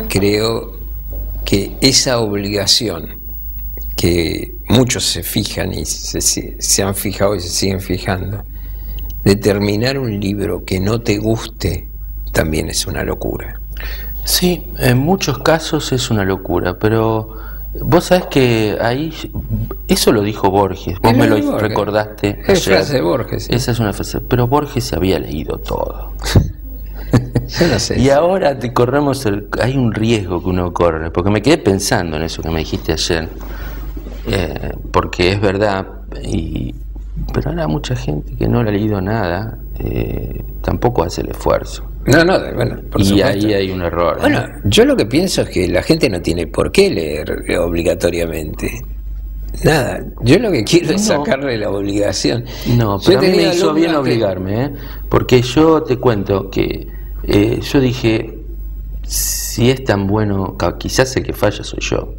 Creo que esa obligación que muchos se fijan y se han fijado y se siguen fijando, de terminar un libro que no te guste, también es una locura. Sí, en muchos casos es una locura, pero vos sabés que ahí, eso lo dijo Borges, vos me lo recordaste. Es frase de Borges. Sí. Esa es una frase, pero Borges se había leído todo. Yo no sé. Y ahora hay un riesgo que uno corre, porque me quedé pensando en eso que me dijiste ayer, porque es verdad, pero ahora mucha gente que no le ha leído nada, tampoco hace el esfuerzo. No, bueno, por supuesto. Ahí hay un error. Bueno, yo lo que pienso es que la gente no tiene por qué leer obligatoriamente. Nada, yo lo que quiero es sacarle la obligación. No, pero a mí me hizo bien obligarme, porque yo te cuento que yo dije, si es tan bueno, quizás el que falla soy yo.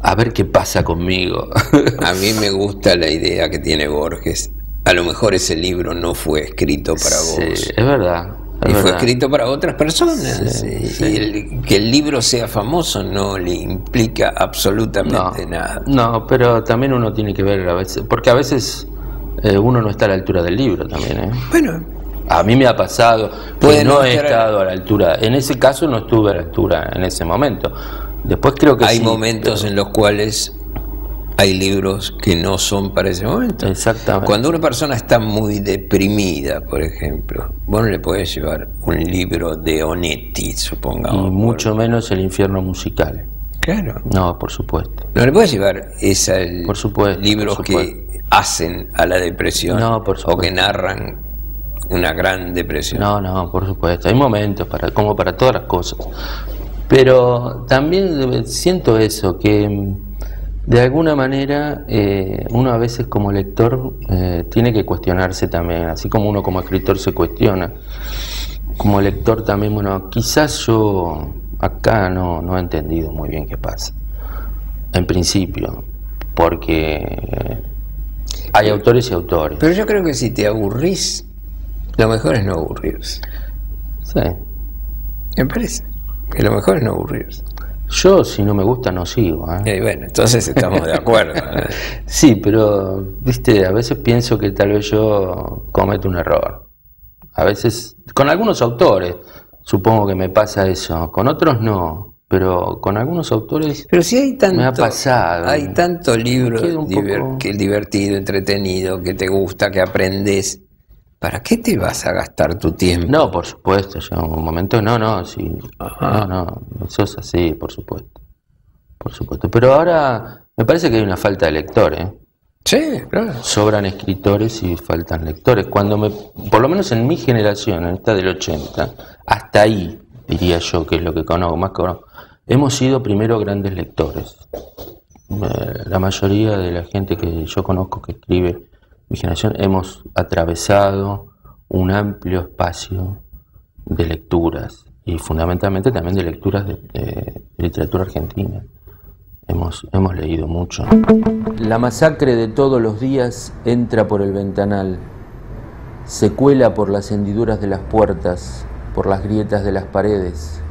A ver qué pasa conmigo. A mí me gusta la idea que tiene Borges. A lo mejor ese libro no fue escrito para vos. Sí, es verdad. Fue escrito para otras personas. Sí. Y que el libro sea famoso no le implica absolutamente nada. No, pero también uno tiene que ver a veces, porque a veces uno no está a la altura del libro también. Bueno, a mí me ha pasado que no he estado a la altura. En ese caso no estuve a la altura en ese momento. Después creo que hay momentos en los cuales hay libros que no son para ese momento. Exactamente. Cuando una persona está muy deprimida, por ejemplo, vos no le podés llevar un libro de Onetti, supongamos. Y mucho menos El infierno musical. Claro. No, por supuesto. No le podés llevar por supuesto, libros que hacen a la depresión. No, por supuesto. O que narran una gran depresión. No, por supuesto. Hay momentos como para todas las cosas. Pero también siento eso, que de alguna manera uno a veces como lector tiene que cuestionarse también, así como uno como escritor se cuestiona. Como lector también, bueno, quizás yo acá no he entendido muy bien qué pasa, en principio, porque hay autores y autores. Pero yo creo que si te aburrís, lo mejor es no aburrirse. Sí. Me parece que lo mejor es no aburrirse. Yo, si no me gusta, no sigo. Bueno, entonces estamos de acuerdo. Sí, pero, viste, a veces pienso que tal vez yo cometo un error. A veces, con algunos autores, supongo que me pasa eso. Con otros no, pero con algunos autores pero si hay tanto, me ha pasado. Hay tanto libro que divertido, entretenido, que te gusta, que aprendes. ¿Para qué te vas a gastar tu tiempo? No, por supuesto, yo en un momento sí. No, eso es así, por supuesto. Por supuesto. Pero ahora me parece que hay una falta de lectores. Sí, claro. Sobran escritores y faltan lectores. Por lo menos en mi generación, en esta del 80, hasta ahí, diría yo, que es lo que más conozco, hemos sido primero grandes lectores. La mayoría de la gente que yo conozco que escribe, mi generación, hemos atravesado un amplio espacio de lecturas y fundamentalmente también de lecturas de literatura argentina. Hemos leído mucho. La masacre de todos los días entra por el ventanal, se cuela por las hendiduras de las puertas, por las grietas de las paredes.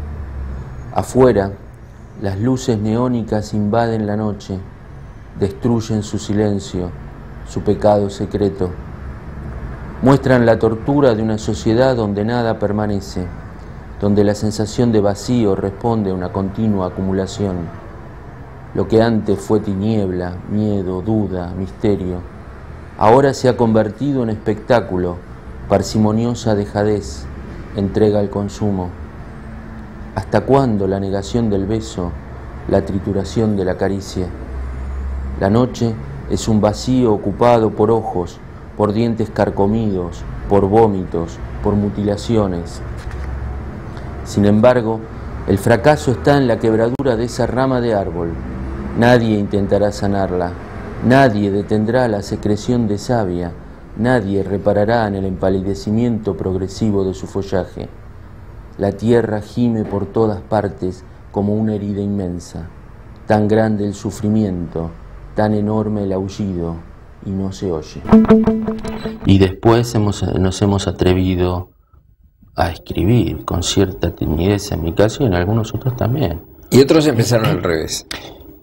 Afuera, las luces neónicas invaden la noche, destruyen su silencio, su pecado secreto. Muestran la tortura de una sociedad donde nada permanece, donde la sensación de vacío responde a una continua acumulación. Lo que antes fue tiniebla, miedo, duda, misterio, ahora se ha convertido en espectáculo, parsimoniosa dejadez, entrega al consumo. ¿Hasta cuándo la negación del beso, la trituración de la caricia? La noche es un vacío ocupado por ojos, por dientes carcomidos, por vómitos, por mutilaciones. Sin embargo, el fracaso está en la quebradura de esa rama de árbol. Nadie intentará sanarla, nadie detendrá la secreción de savia, nadie reparará en el empalidecimiento progresivo de su follaje. La tierra gime por todas partes como una herida inmensa. Tan grande el sufrimiento, tan enorme el aullido y no se oye. Y después nos hemos atrevido a escribir con cierta timidez en mi caso y en algunos otros también. Y otros empezaron al revés.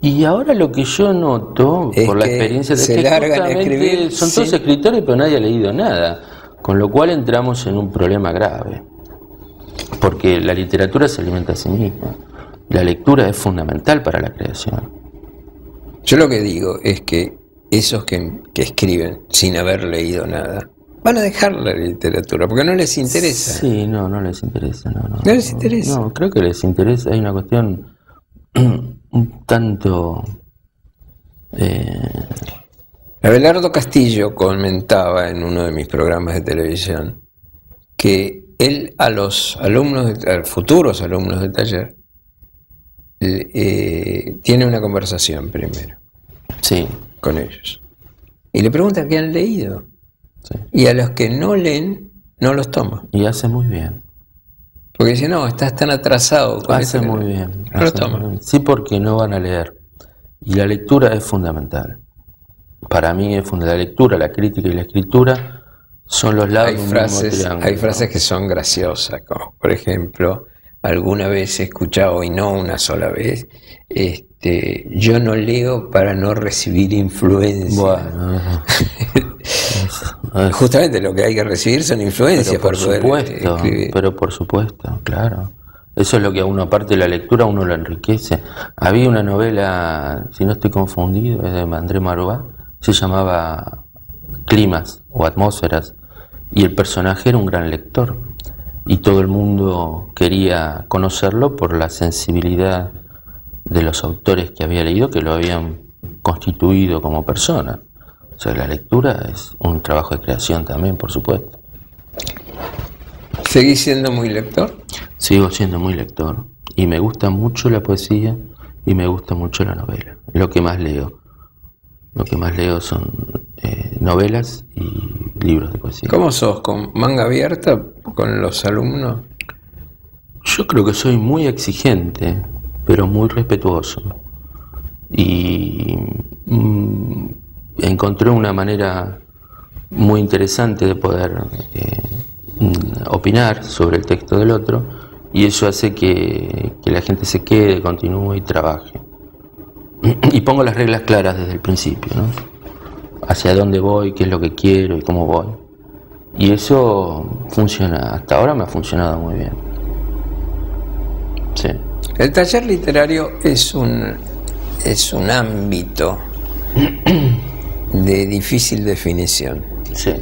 Y ahora lo que yo noto, Es por la que experiencia de se que largan a justamente escribir son todos sin- escritores, pero nadie ha leído nada, con lo cual entramos en un problema grave, porque la literatura se alimenta a sí misma, la lectura es fundamental para la creación. Yo lo que digo es que esos que escriben sin haber leído nada van a dejar la literatura porque no les interesa. Sí, no les interesa, no les interesa. No, creo que les interesa, hay una cuestión un tanto... Abelardo Castillo comentaba en uno de mis programas de televisión que él a los alumnos, a futuros alumnos del taller, tiene una conversación primero Sí, con ellos y le pregunta qué han leído, sí. y a los que no leen no los toma Y hace muy bien. porque dice no, estás tan atrasado con Hace esto muy que bien. no los hace muy toma. bien. Sí, porque no van a leer. Y la lectura es fundamental. Para mí es fundamental. La lectura, la crítica y la escritura son los lados Hay de un mismo frases, triángulo. hay frases que son graciosas, como por ejemplo, alguna vez he escuchado, y no una sola vez, yo no leo para no recibir influencia. Bueno, Justamente lo que hay que recibir son influencias pero por para poder supuesto, escribir. pero por supuesto, claro. Eso es lo que a uno, aparte de la lectura, uno lo enriquece. Había una novela, si no estoy confundido, es de André Malraux, se llamaba Climas o Atmósferas, y el personaje era un gran lector, y todo el mundo quería conocerlo por la sensibilidad de los autores que había leído, que lo habían constituido como persona. O sea, la lectura es un trabajo de creación también, por supuesto. ¿Seguís siendo muy lector? Sigo siendo muy lector y me gusta mucho la poesía y me gusta mucho la novela. Lo que más leo son novelas y libros de poesía. ¿Cómo sos? ¿Con manga abierta con los alumnos? Yo creo que soy muy exigente, pero muy respetuoso. Y encontré una manera muy interesante de poder opinar sobre el texto del otro, y eso hace que la gente se quede, continúe y trabaje. Y pongo las reglas claras desde el principio, ¿no? Hacia dónde voy, qué es lo que quiero y cómo voy. Y eso funciona, hasta ahora me ha funcionado muy bien. Sí. El taller literario es un ámbito de difícil definición. Sí.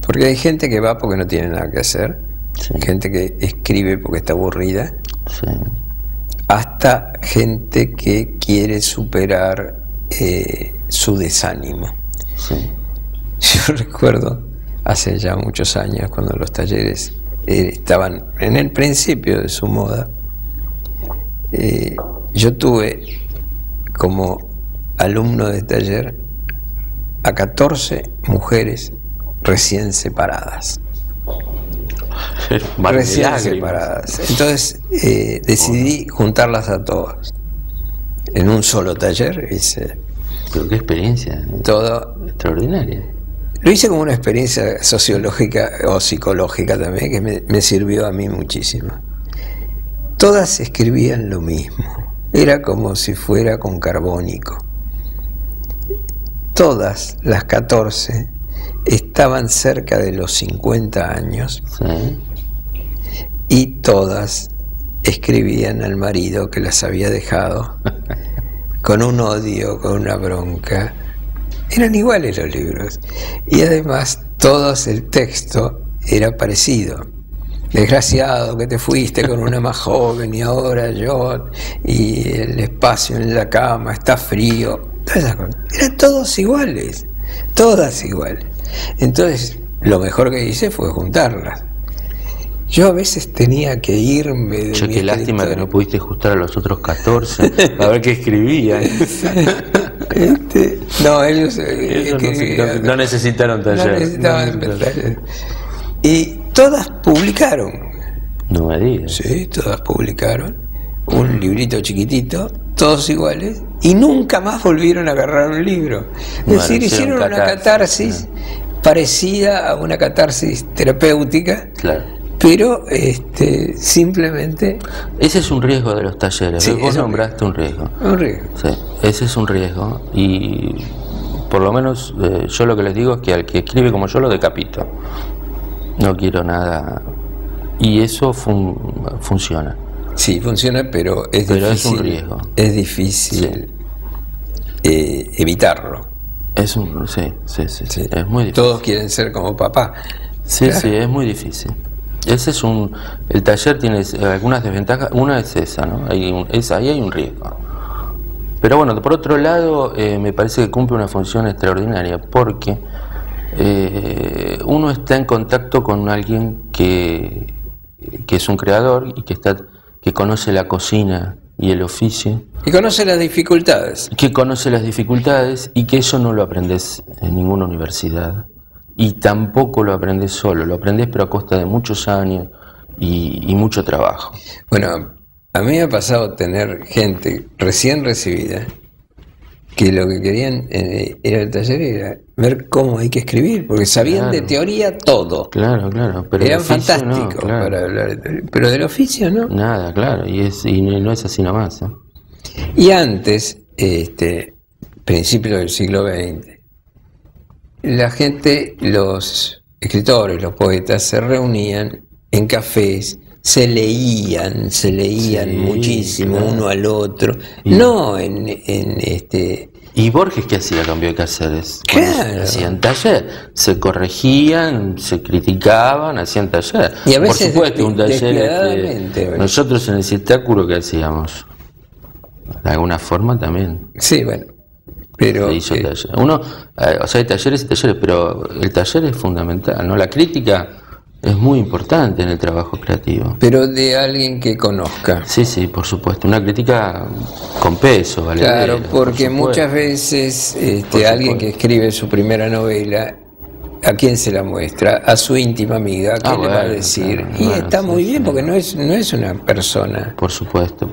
Porque hay gente que va porque no tiene nada que hacer, Sí. gente que escribe porque está aburrida, Sí. hasta gente que quiere superar su desánimo. Sí. Yo recuerdo hace ya muchos años cuando los talleres estaban en el principio de su moda, yo tuve como alumno de taller a 14 mujeres recién separadas. Recién separadas. Entonces decidí juntarlas a todas en un solo taller. Hice Pero qué experiencia todo. extraordinaria. Lo hice como una experiencia sociológica o psicológica también, que me sirvió a mí muchísimo. Todas escribían lo mismo. Era como si fuera con carbónico. Todas las 14 estaban cerca de los 50 años Sí. y todas escribían al marido que las había dejado con un odio, con una bronca. Eran iguales los libros y además todos el texto era parecido. Desgraciado que te fuiste con una más joven y ahora yo, y el espacio en la cama está frío. Todas esas cosas. Eran todos iguales, todas iguales. Entonces lo mejor que hice fue juntarlas. Yo a veces tenía que irme de Che, mi qué lástima que escritorio. no pudiste ajustar a los otros 14 a ver qué escribían. No, ellos No necesitaron taller. no necesitaban taller. Y todas publicaron. No me digas. Sí, todas publicaron un librito chiquitito todos iguales, y nunca más volvieron a agarrar un libro. Es decir, hicieron una catarsis parecida a una catarsis terapéutica, claro, pero simplemente... Ese es un riesgo de los talleres. Sí, vos nombraste un riesgo. Un riesgo. Sí, ese es un riesgo, y por lo menos yo lo que les digo es que al que escribe como yo lo decapito. No quiero nada, y eso funciona. Sí, funciona, pero es difícil. Es un riesgo. Es difícil evitarlo. Sí, es muy difícil. Todos quieren ser como papá. Sí, claro. Sí, es muy difícil. El taller tiene algunas desventajas. Una es esa, ¿no? Ahí hay un riesgo. Pero bueno, por otro lado, me parece que cumple una función extraordinaria, porque uno está en contacto con alguien que es un creador y que conoce la cocina y el oficio. Y conoce las dificultades. Que conoce las dificultades, y que eso no lo aprendes en ninguna universidad. Y tampoco lo aprendes solo, lo aprendes pero a costa de muchos años y mucho trabajo. Bueno, a mí me ha pasado tener gente recién recibida que lo que querían era el taller, era ver cómo hay que escribir, porque sabían de teoría todo. Claro, pero eran fantásticos para hablar de teoría, pero del oficio no. Nada, claro, y no es así nomás. Y antes, principios del siglo XX, la gente, los escritores, los poetas, se reunían en cafés, se leían muchísimo, claro, uno al otro, no ¿Y Borges qué hacía? Cambió de quehaceres. Claro. Hacían taller, se corregían, se criticaban, hacían taller. Y a veces, por supuesto, un taller. Nosotros en el Citáculo, ¿qué hacíamos? De alguna forma también. Sí, bueno. Pero se hizo taller. Hay talleres y talleres, pero el taller es fundamental, ¿no? La crítica es muy importante en el trabajo creativo. Pero de alguien que conozca. Sí, por supuesto. Una crítica con peso, ¿vale? Claro, porque muchas veces alguien que escribe su primera novela, ¿a quién se la muestra? A su íntima amiga, que le va a decir. Claro, y está muy bien, porque no es una persona. Por supuesto.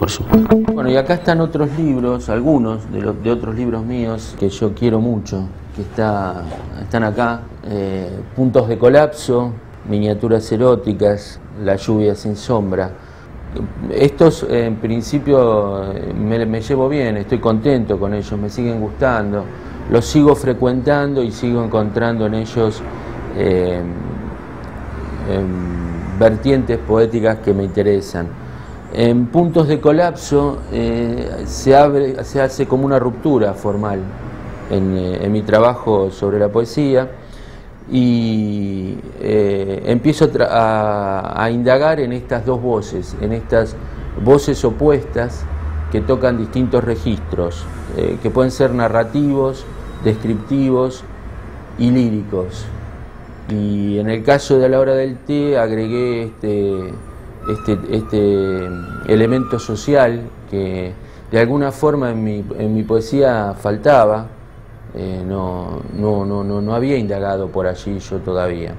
Bueno, y acá están otros libros, algunos de otros libros míos que yo quiero mucho, que están acá. Puntos de colapso, miniaturas eróticas, La lluvia sin sombra. Estos en principio me llevo bien, estoy contento con ellos, me siguen gustando, los sigo frecuentando y sigo encontrando en ellos vertientes poéticas que me interesan. En Puntos de colapso se hace como una ruptura formal en mi trabajo sobre la poesía, y empiezo a indagar en estas dos voces, en estas voces opuestas que tocan distintos registros, que pueden ser narrativos, descriptivos y líricos. Y en el caso de A la hora del té agregué este elemento social que de alguna forma en mi poesía faltaba. No había indagado por allí yo todavía.